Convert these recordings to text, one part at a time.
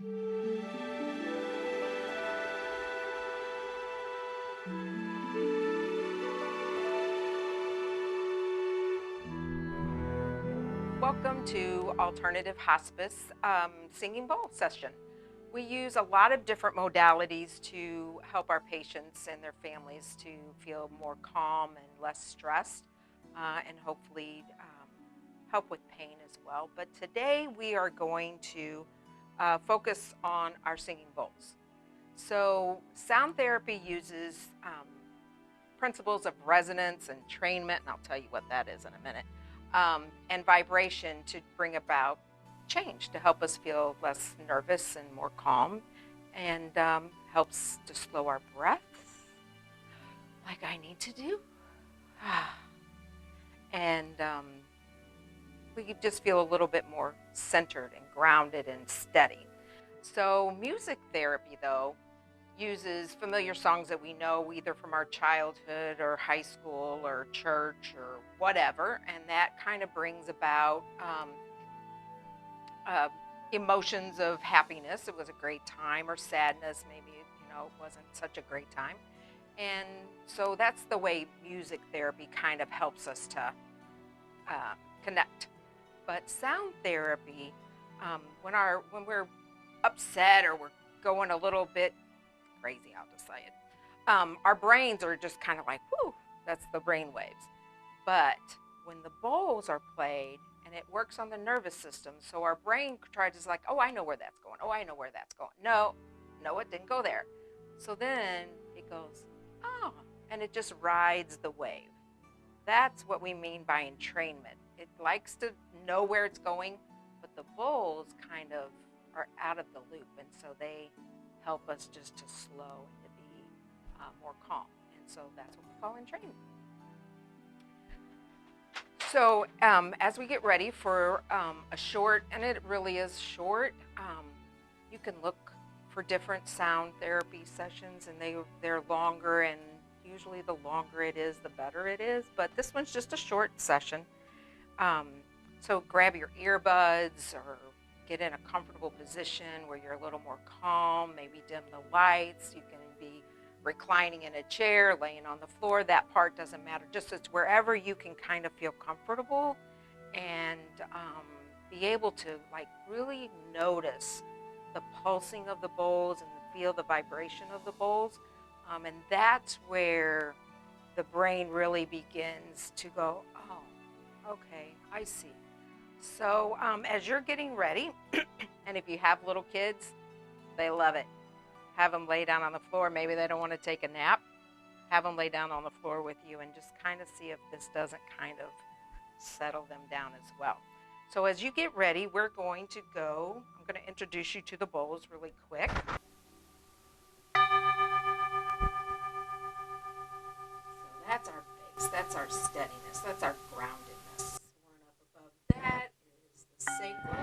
Welcome to Alternative Hospice singing bowl session. We use a lot of different modalities to help our patients and their families to feel more calm and less stressed, and hopefully help with pain as well. But today we are going to focus on our singing bowls. So sound therapy uses principles of resonance and entrainment, and I'll tell you what that is in a minute, and vibration to bring about change, to help us feel less nervous and more calm, and helps to slow our breath, like I need to do. And we just feel a little bit more centered and grounded and steady. So music therapy, though, uses familiar songs that we know either from our childhood or high school or church or whatever, and that kind of brings about emotions of happiness. It was a great time, or sadness, maybe, it wasn't such a great time. And so that's the way music therapy kind of helps us to connect. But sound therapy, when we're upset or we're going a little bit crazy, I'll just say it, our brains are just kind of like, whoo, that's the brain waves. But when the bowls are played, and it works on the nervous system, so our brain tries to like, oh, I know where that's going. Oh, I know where that's going. No, it didn't go there. So then it goes, oh, and it just rides the wave. That's what we mean by entrainment. It likes to know where it's going, but the bowls kind of are out of the loop, and so they help us just to slow and to be more calm. And so that's what we call entrainment. So as we get ready for a short, and it really is short, you can look for different sound therapy sessions, and they're longer, and usually the longer it is, the better it is. But this one's just a short session. So grab your earbuds or get in a comfortable position where you're a little more calm, maybe dim the lights. You can be reclining in a chair, laying on the floor. That part doesn't matter. Just it's wherever you can kind of feel comfortable and be able to like really notice the pulsing of the bowls and feel the vibration of the bowls. And that's where the brain really begins to go, oh, okay, I see. So as you're getting ready, and if you have little kids, they love it. Have them lay down on the floor. Maybe they don't want to take a nap. Have them lay down on the floor with you and just kind of see if this doesn't kind of settle them down as well. So as you get ready, we're going to go. I'm going to introduce you to the bowls really quick. So that's our base. That's our steadiness. That's our groundedness. One up above that is the sacral.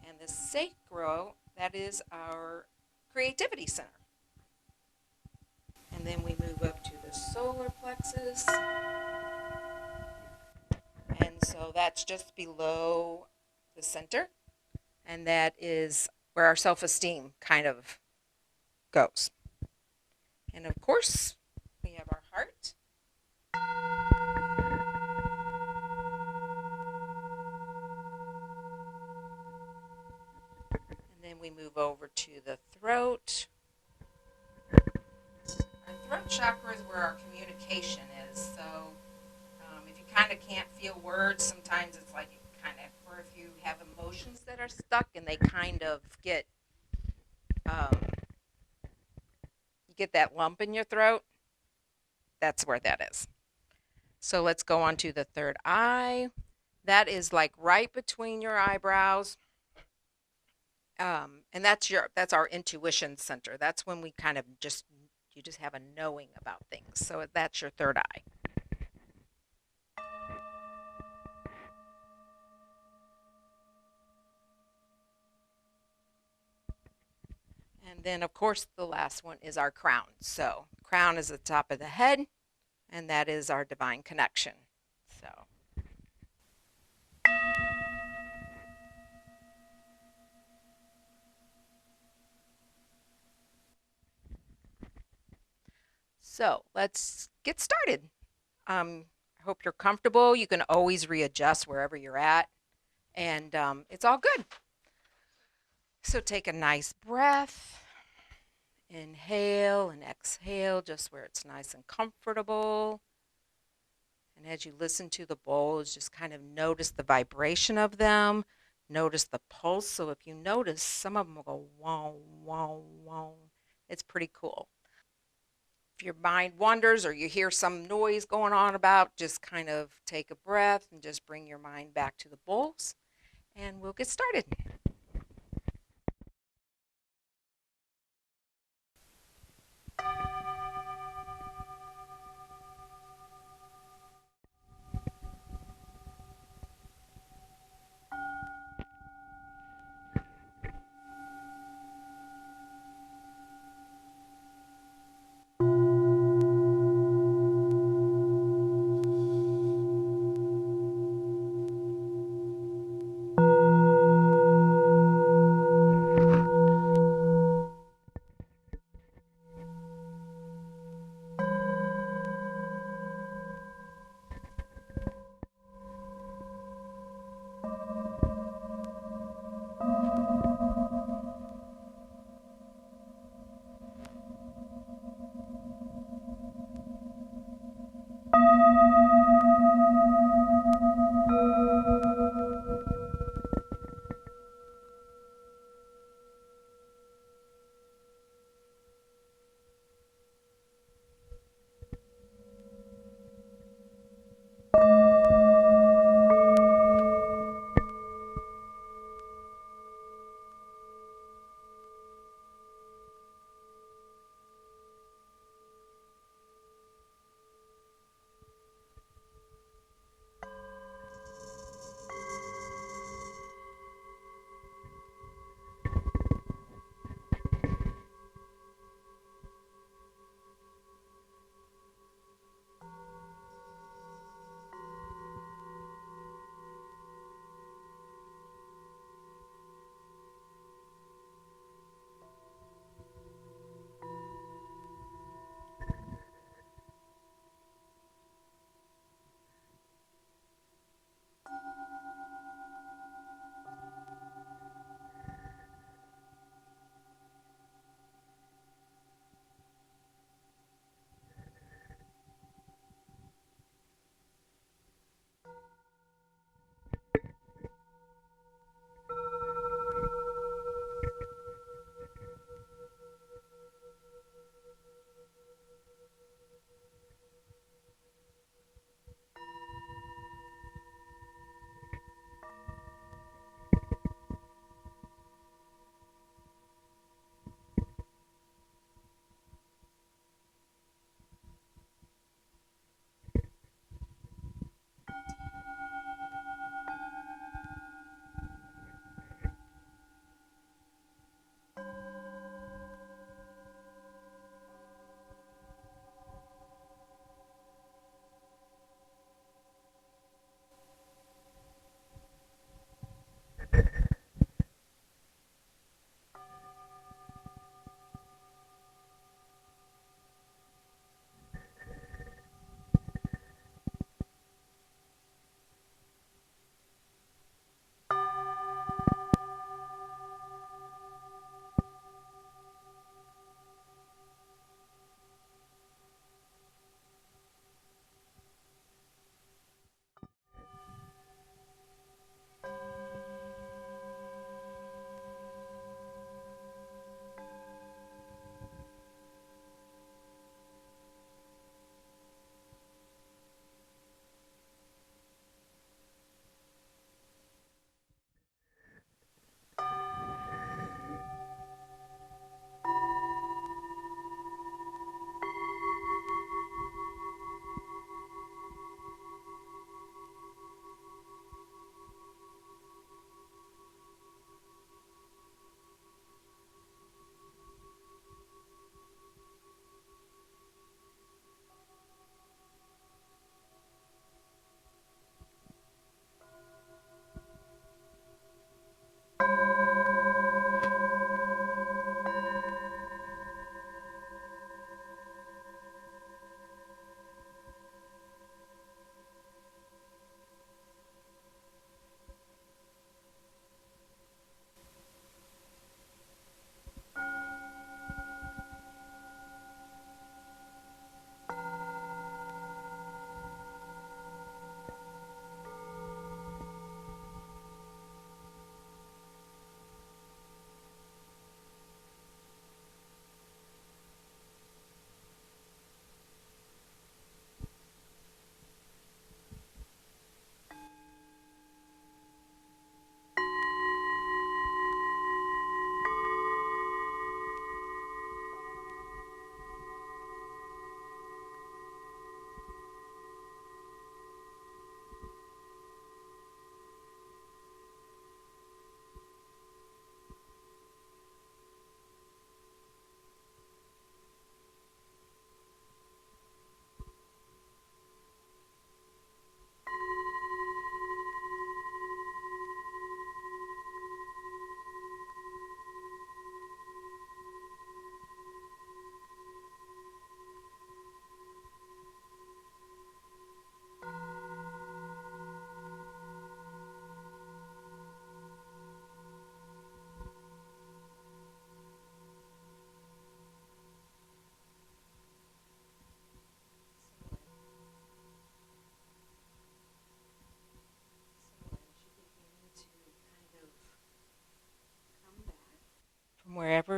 And the sacral, that is our creativity center. And then we move up to the solar plexus. And so that's just below the center. And that is where our self-esteem kind of goes. And of course, we have our heart. And then we move over to the throat. Our throat chakra is where our communication is. So if you kind of can't feel words, sometimes it's like it kind of, or if you have emotions that are stuck and they kind of get, you get that lump in your throat, that's where that is. So let's go on to the third eye. That is like right between your eyebrows. And that's our intuition center. That's when we kind of you just have a knowing about things. So that's your third eye. And then, of course, the last one is our crown. So crown is the top of the head, and that is our divine connection. So So let's get started. I hope you're comfortable. You can always readjust wherever you're at, and it's all good. So take a nice breath, inhale and exhale just where it's nice and comfortable. And as you listen to the bowls, just kind of notice the vibration of them, notice the pulse. So if you notice, some of them will go wow, wow, wow. It's pretty cool. If your mind wanders or you hear some noise going on about, just kind of take a breath and just bring your mind back to the bowls, and we'll get started.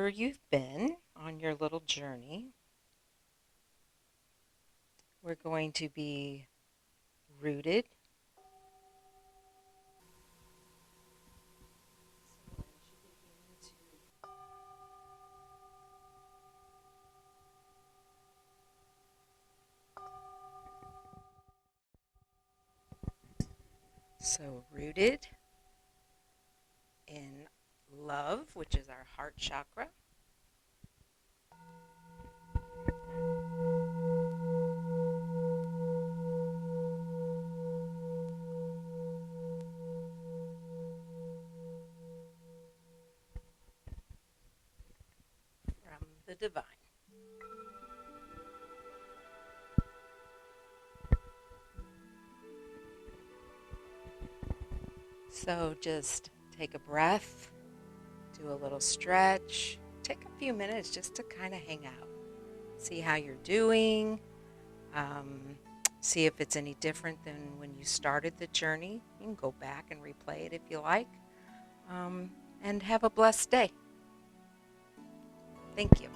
wherever you've been on your little journey, we're going to be rooted. So rooted in love, which is our heart chakra. From the divine. So just take a breath, do a little stretch, take a few minutes just to kind of hang out, see how you're doing, um, see if it's any different than when you started the journey. You can go back and replay it if you like, and have a blessed day. Thank you.